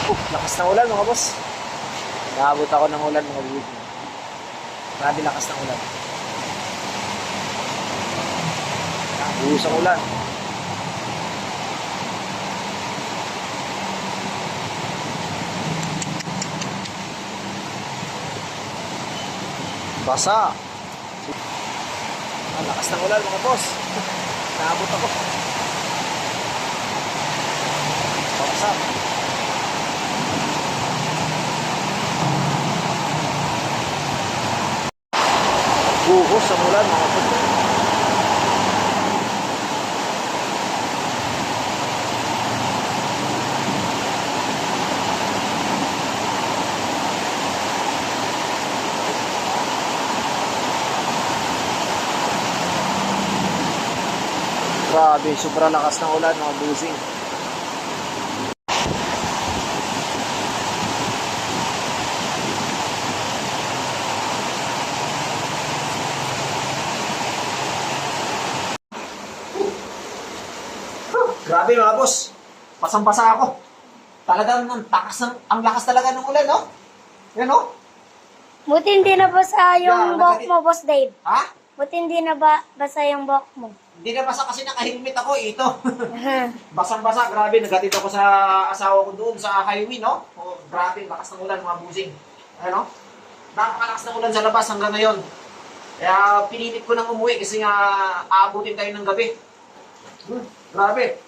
Lakas ng ulan mga boss. Naabot ako ng ulan mga boss. Grabe lakas ng ulan. Buhos ang ulan. Basa. Lakas ng ulan mga boss. Naabot ako. Basa. Buhos ang ulan mga boss. Grabe, sobrang lakas ng ulan mga busing. Grabe mga boss, pasang-basa ako. Talagang ang lakas talaga ng ulan, no? Yan, no? Buti hindi nabasa yung Yeah, buhok mo, Boss Dave. Ha? Buti hindi na basa yung buhok mo. Hindi na basa kasi naka-helmet ako, ito. Basang-basa, grabe, nagatid ako sa asawa ko doon sa highway, no? Oh, grabe, lakas ng ulan mga busing. Ano? Napakalakas ng ulan sa labas hanggang ngayon. Kaya pinilit ko nang umuwi kasi nga aabutin tayo ng gabi. Grabe.